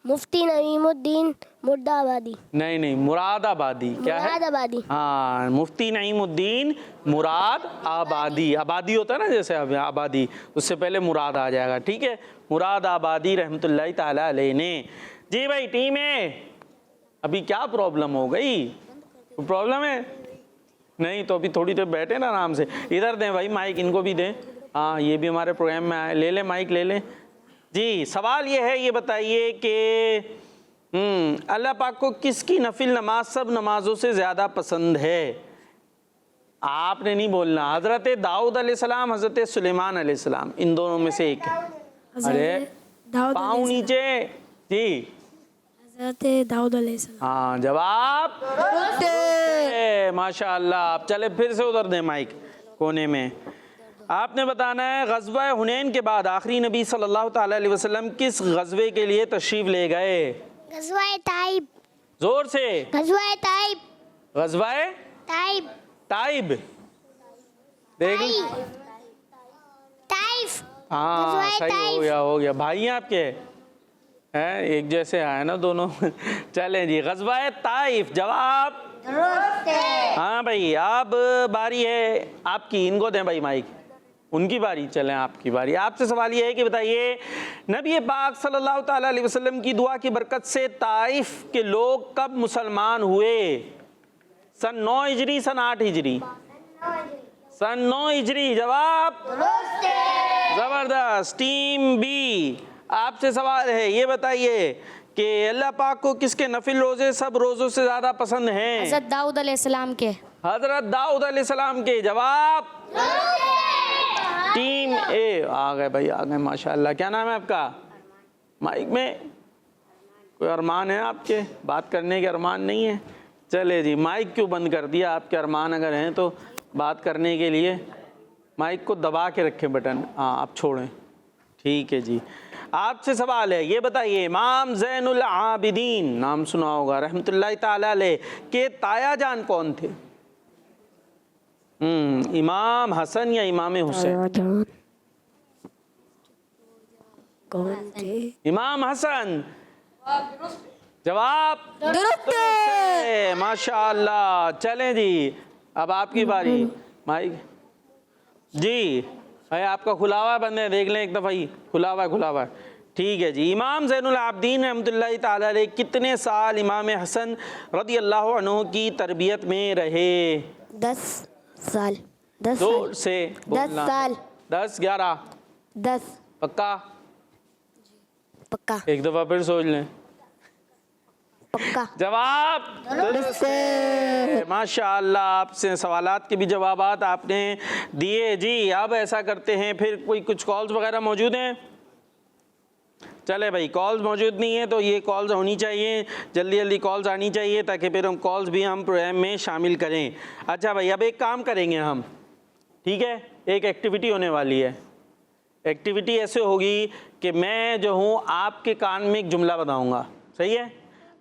मुफ्ती नईमुद्दीन मुर्दाबादी।
नहीं मुरादाबादी। क्या है?
मुरादाबादी।
हाँ, मुफ्ती नईमुद्दीन मुराद आबादी। आबादी होता है ना जैसे अब आबादी, उससे पहले मुराद आ जाएगा, ठीक है। मुराद आबादी रहमतुल्लाहि ताला अलैह ने। जी भाई टीम है, अभी क्या प्रॉब्लम हो गई? प्रॉब्लम है नहीं तो अभी थोड़ी देर बैठे ना आराम से। इधर दें भाई माइक, इनको भी दें। हाँ ये भी हमारे प्रोग्राम में आए, ले लें माइक ले लें। जी सवाल ये है, ये बताइए कि अल्लाह पाक को किसकी नफिल नमाज सब नमाजों से ज़्यादा पसंद है? आपने नहीं बोलना। हज़रत दाऊद अलैहिस्सलाम, हज़रत सुलेमान अलैहिस्सलाम, इन दोनों में से एक। अरे पाँव नीचे जी।
हज़रत दाऊद अलैहिस्सलाम।
हाँ जवाब माशाअल्लाह। आप चले फिर से उधर दें माइक कोने में। आपने बताना है ग़ज़वा हुनैन के बाद आखिरी नबी सल्लल्लाहु ताला अलैहि वसल्लम किस ग़ज़वे के लिए तशरीफ़ ले गए?
ग़ज़वा ताइब।
जोर से।
ग़ज़वा ताइब।
ग़ज़वा
ताइब।
ताइब। देख
ताइफ।
हाँ सही हो गया। भाई हैं आपके हैं, एक जैसे आए ना दोनों। चलें जी, ग़ज़वा ताइफ जवाब। हाँ भाई अब बारी है आपकी, इनको दें भाई माइक, उनकी बारी। चलें आपकी बारी। आपसे सवाल ये है कि बताइए नबी पाक सल्लल्लाहु ताला अलैहि वसल्लम की दुआ की बरकत से ताइफ के लोग कब मुसलमान हुए? सन 9 हिजरी, सन 8 हिजरी? सन 9 हिजरी जवाब। जबरदस्त। टीम बी आपसे सवाल है, ये बताइए कि अल्लाह पाक को किसके नफिल रोजे सब रोजों से ज्यादा पसंद हैं?
हज़रत दाऊद अलैहिस्सलाम के।
हजरत दाऊद अलैहिस्सलाम के जवाब। टीम ए आ गए भाई, आ गए माशाल्लाह। क्या नाम है आपका? माइक में कोई अरमान है आपके? बात करने के अरमान नहीं है? चले जी, माइक क्यों बंद कर दिया? आपके अरमान अगर हैं तो बात करने के लिए माइक को दबा के रखें बटन। हाँ आप छोड़ें, ठीक है जी। आपसे सवाल है, ये बताइए इमाम ज़ैनुल आबिदीन, नाम सुना होगा, रहमतुल्लाहि ताला अलैह के ताया जान कौन थे? इमाम हसन या इमाम हुसैन?
कौन थे?
इमाम हसन जवाब दुरुस्त है, माशाअल्लाह। चलें जी अब आपकी बारी। माइक जी भाई आपका खुला हुआ है, बंद है, देख लें एक दफ़ा ही। खुला हुआ है, ठीक है जी। इमाम ज़ैनुल आबिदीन रहमतुल्लाहि ताला अलैह कितने साल इमाम हसन रज़ियल्लाहु अन्हु की तरबियत में रहे?
10 साल। 10
जोर से
10 साल।
10 11
10
पक्का?
पक्का।
एक दफ़ा फिर सोच लें।
पक्का।
जवाब दुरुस्त है, माशाअल्लाह। आपसे सवालात के भी जवाबात आपने दिए जी। अब ऐसा करते हैं, फिर कोई कुछ कॉल्स वगैरह मौजूद हैं? चले भाई, कॉल्स मौजूद नहीं है तो ये कॉल्स होनी चाहिए, जल्दी जल्दी कॉल्स आनी चाहिए ताकि फिर हम कॉल्स भी हम प्रोग्राम में शामिल करें। अच्छा भाई अब एक काम करेंगे हम, ठीक है, एक एक्टिविटी होने वाली है। एक्टिविटी ऐसे होगी कि मैं जो हूँ आपके कान में एक जुमला बताऊँगा, सही है?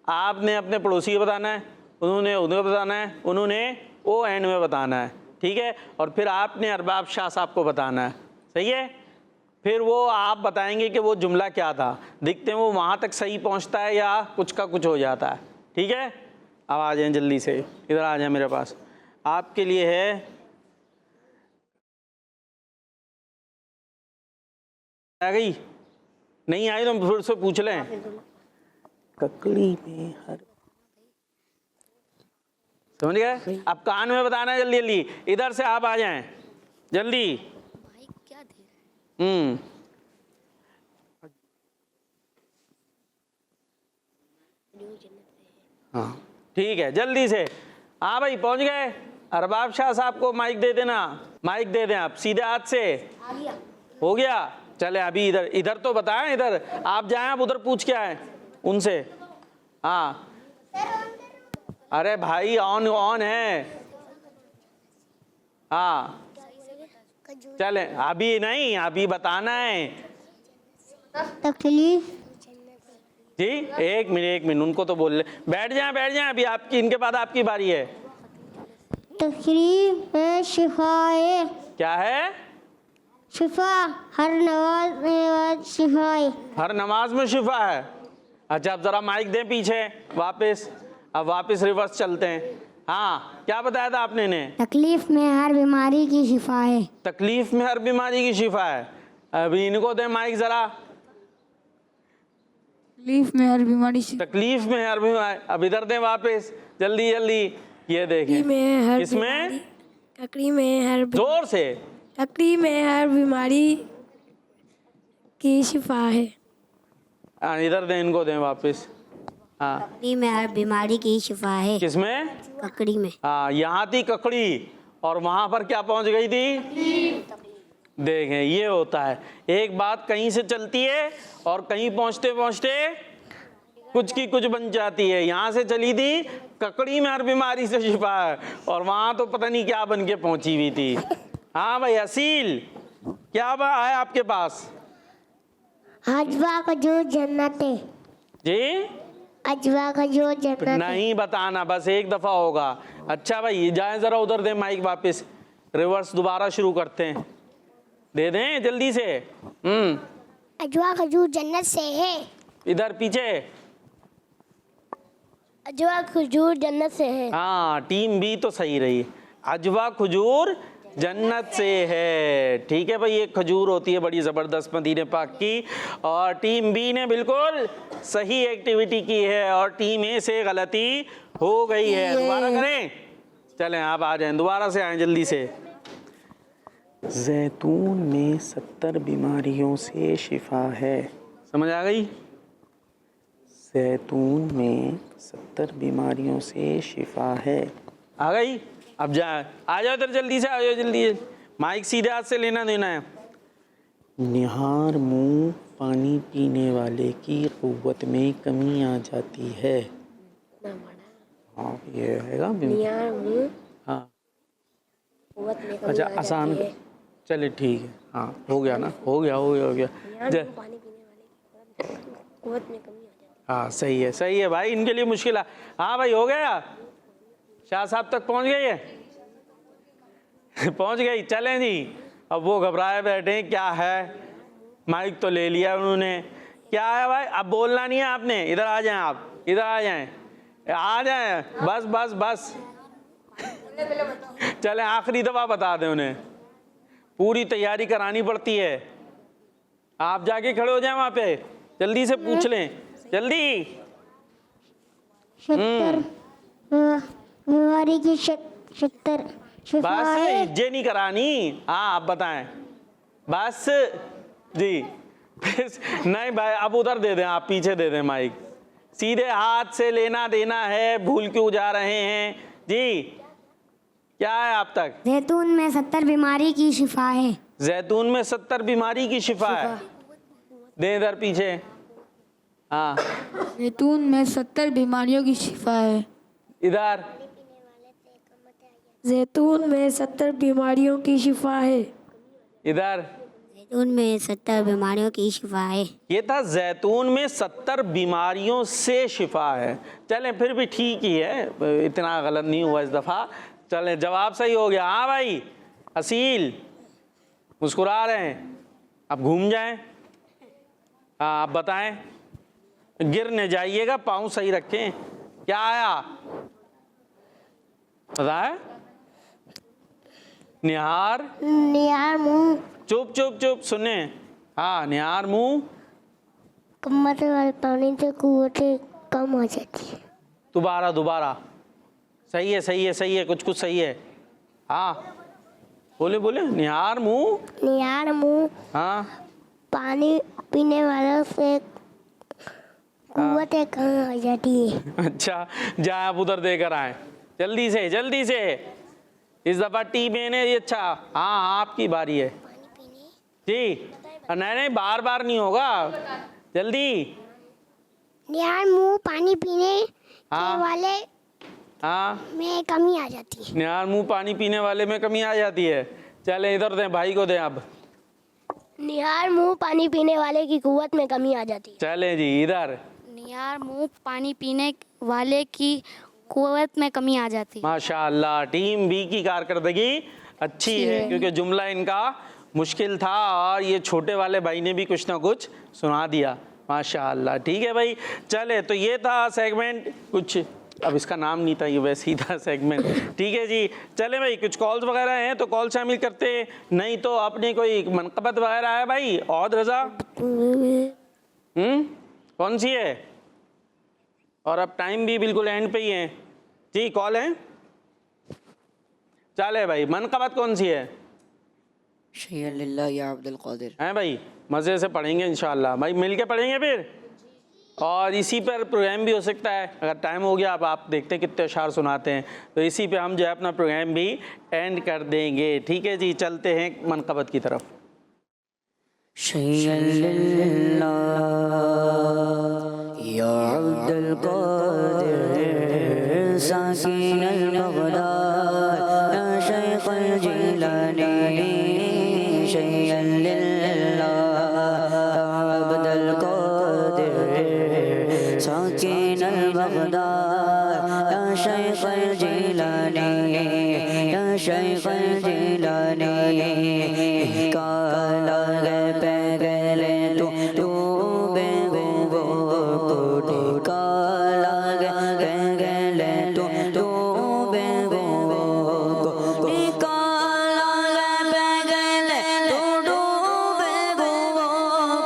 आपने अपने पड़ोसी को बताना है, उन्होंने उन्हें बताना है, उन्होंने ओ एंड में बताना है, ठीक है? और फिर आपने अरबाब शाह साहब को बताना है, सही है? फिर वो आप बताएंगे कि वो जुमला क्या था। देखते हैं वो वहाँ तक सही पहुँचता है या कुछ का कुछ हो जाता है, ठीक है? अब आ जाएं जल्दी से, इधर आ जाएं मेरे पास। आपके लिए है, आ गई? नहीं आई तो फिर से पूछ लें। ककड़ी में हर, समझ गए? अब कान में बताना है जल्दी जल्दी। इधर से आप आ जाएं जल्दी। ठीक है, जल्दी से। हाँ भाई पहुंच गए। अरबाब शाह साहब को माइक दे देना, माइक दे दें आप सीधे हाथ से। हो गया? चले अभी इधर इधर तो बताएं, इधर आप जाएं, आप उधर पूछ के आए उनसे। हाँ अरे भाई ऑन है। हाँ चले, अभी नहीं, अभी बताना है
तकलीफ
जी। एक मिनट उनको तो बोल ले। बैठ जाएं अभी आपकी, इनके बाद आपकी बारी है।
तकलीफ में शिफा है।
क्या है?
शिफा, हर नमाज में शिफा है।
हर नमाज में शिफा है। अच्छा अब जरा माइक दें पीछे वापस, अब वापस रिवर्स चलते हैं। हाँ क्या बताया था आपने ने?
तकलीफ में हर बीमारी की शिफा है।
तकलीफ में हर बीमारी की शिफा है। अभी इनको दें माइक जरा।
तकलीफ में हर बीमारी
तकलीफ में हर बीमारी, अब इधर दें वापस, जल्दी जल्दी। ये देखें किसमें?
तकलीफ में हर
जोर से।
तकलीफ में हर बीमारी की शिफा है।
हाँ इधर दें, इनको दें वापस। हाँ
तकलीफ में हर बीमारी की शिफा है।
किसमें?
ककड़ी में।
हाँ यहाँ थी ककड़ी और वहां पर क्या पहुंच गई थी? देखें ये होता है, एक बात कहीं से चलती है और कहीं पहुंचते पहुंचते कुछ की कुछ बन जाती है। यहाँ से चली थी ककड़ी में हर बीमारी से शिफा है और वहां तो पता नहीं क्या बन के पहुंची हुई थी। हाँ भाई असील, क्या है आपके पास?
अजवा का जो जन्नत है।
जी
अजवा का जो जन्नत है।
नहीं बताना, बस एक दफा होगा। अच्छा भाई जाए जरा उधर दे माइक वापस, रिवर्स दोबारा शुरू करते हैं। दे दें जल्दी से।
अजवा का जो जन्नत से है।
इधर पीछे।
अजवा खजूर जन्नत से है।
हाँ टीम बी तो सही रही। अजवा खजूर जन्नत से है। ठीक है भाई, एक खजूर होती है बड़ी ज़बरदस्त मदीने पाक की, और टीम बी ने बिल्कुल सही एक्टिविटी की है और टीम ए से गलती हो गई है। दोबारा करें, चलें आप आ जाएं, दोबारा से आएं जल्दी से। जैतून में 70 बीमारियों से शिफा है। समझ आ गई? जैतून में 70 बीमारियों से शिफा है। आ गई? अब जा, आ जाओ इधर जल्दी से, आ जाओ जल्दी। माइक सीधे हाथ से लेना देना है। निहार मुंह पानी पीने वाले की कुव्वत में कमी आ जाती है। हाँ ये हैगा
निहार मुंह
हाँ
कुव्वत में कमी
अच्छा
आ
आसान,
जाती है।
चले ठीक है। हाँ हो गया ना, हो गया
निहार मुंह पानी पीने वाले की कुव्वत में कमी आ जाती है।
हाँ सही है भाई, इनके लिए मुश्किल है। हाँ भाई हो गया, शाह साहब तक पहुंच गई है? पहुंच गई, चलें जी। अब वो घबराए बैठे हैं, क्या है? माइक तो ले लिया उन्होंने। क्या है भाई? अब बोलना नहीं है आपने, इधर आ जाएं, आप इधर आ जाएं, बस बस बस। चलें आखिरी दफा बता दें उन्हें, पूरी तैयारी करानी पड़ती है। आप जाके खड़े हो जाएं वहां पे, जल्दी से पूछ लें, जल्दी।
70 बीमारी की 70 शिफा
बस
है।
इज्जे नहीं करानी। हाँ आप बताएं बस जी। नहीं भाई अब उधर दे दें, आप पीछे दे दें माइक। सीधे हाथ से लेना देना है, भूल क्यों जा रहे हैं जी? क्या है आप तक?
जैतून में 70 बीमारी की शिफा है।
जैतून में 70 बीमारी की शिफा है। दे इधर पीछे। हाँ
जैतून में 70 बीमारियों की शिफा है।
इधर।
जैतून में 70 बीमारियों की शिफा है।
इधर।
जैतून में 70 बीमारियों की शिफा है।
ये था जैतून में 70 बीमारियों से शिफा है। चलें फिर भी ठीक ही है, इतना गलत नहीं हुआ इस दफ़ा। चलें जवाब सही हो गया। हाँ भाई असील मुस्कुरा रहे हैं, अब घूम जाएं। हाँ आप बताएं, गिर न जाइएगा, पाँव सही रखें। क्या आया बताए? निहार
मुंह
चुप चुप चुप सुने। हाँ निहार मुंह
कमर वाले पानी से कुव्वतें कम हो जाती है।
दोबारा सही है, कुछ सही है। हाँ बोले निहार मुंह।
हाँ
हाँ
पानी पीने वालों से कुव्वतें कहाँ आ जाती है।
अच्छा, जाए आप उधर देकर आए, जल्दी से जल्दी से। इस दफा टी मैंने ये, अच्छा हाँ आपकी बारी है जी। नहीं नहीं बार बार नहीं होगा, जल्दी।
निहार मुंह पानी पीने
हाँ।
वाले
हाँ,
में कमी आ जाती है।
निहार मुंह पानी पीने वाले में कमी आ जाती है। चले इधर दें, भाई को दें अब।
निहार मुंह पानी पीने वाले की कुव्वत में कमी आ जाती है।
चले जी इधर।
निहार मुंह पानी पीने वाले की कुव्वत में कमी आ जाती है।
माशाअल्लाह, टीम बी की कारकर्दगी अच्छी है, क्योंकि जुमला इनका मुश्किल था और ये छोटे वाले भाई ने भी कुछ ना कुछ सुना दिया। माशाअल्लाह, ठीक है भाई। चले, तो ये था सेगमेंट, कुछ अब इसका नाम नहीं था, ये वैसे ही था सेगमेंट। ठीक है जी, चले भाई, कुछ कॉल्स वगैरह हैं तो कॉल शामिल करते हैं, नहीं तो अपनी कोई मनकबत वगैरह है भाई। और रजा कौन सी है? और अब टाइम भी बिल्कुल एंड पे ही है जी, कॉल है। चले भाई, मनकबत कौन सी है?
शैय्यन लिल्लाह या अब्दुल कादिर।
हैं भाई, मज़े से पढ़ेंगे इंशाल्लाह भाई, मिल के पढ़ेंगे फिर। और इसी पर प्रोग्राम भी हो सकता है, अगर टाइम हो गया। अब आप देखते हैं कितने अशार सुनाते हैं, तो इसी पे हम जो है अपना प्रोग्राम भी एंड कर देंगे। ठीक है जी, चलते हैं मनकबत की तरफ।
शैय्यन लिल्लाह या अब्दुल कादिर साकिन अल-बगदाद या शेख अल-जिलानी। शैय्यन लिल्लाह अब्दुल कादिर साकिन अल-बगदाद या शेख अल-जिलानी या शेख अल-जिलानी। काला पैगले तू बेगो कोटे, काला पैगले तू बेगो कोटे, काला पैगले तू बेगो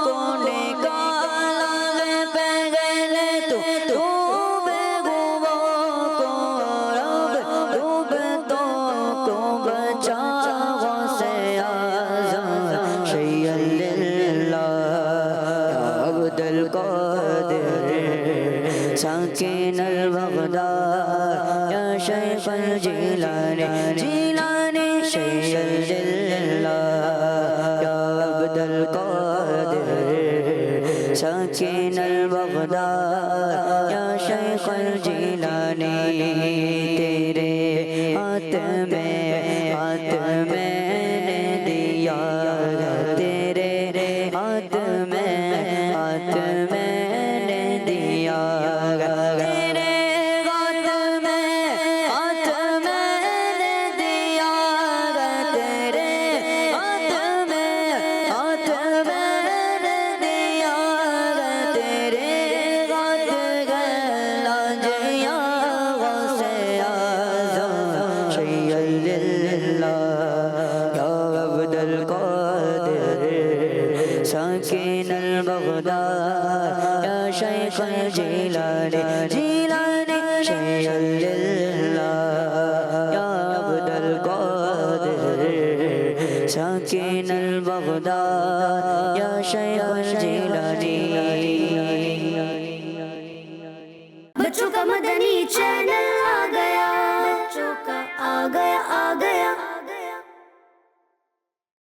कोटे, काला पैगले तू बेगो कोरब डूबे तो को बचा से आज़म। शैय्यन लिल्लाह अब्दुल कादिर साकिन अल-बगदाद या शेख अल-जिलानी। जिलानी शैय्यन लिल्लाह या अब्दुल कादिर साकिन अल-बगदाद या शेख अल-जिलानी। तेरे हाथ में दिया, तेरे हाथ में दिया, तेरे हाथ में दिया, तेरे हाथ में दिया, तेरे हाथ गला जया से आज़म। शैय्यन लिल्लाह या अब्दुल कादिर साकिन अल-बगदाद या शेख अल-जिलानी। जिलानी शैय्यन लिल्लाह या अब्दुल कादिर साकिन अल-बगदाद या शेख अल-जिलानी।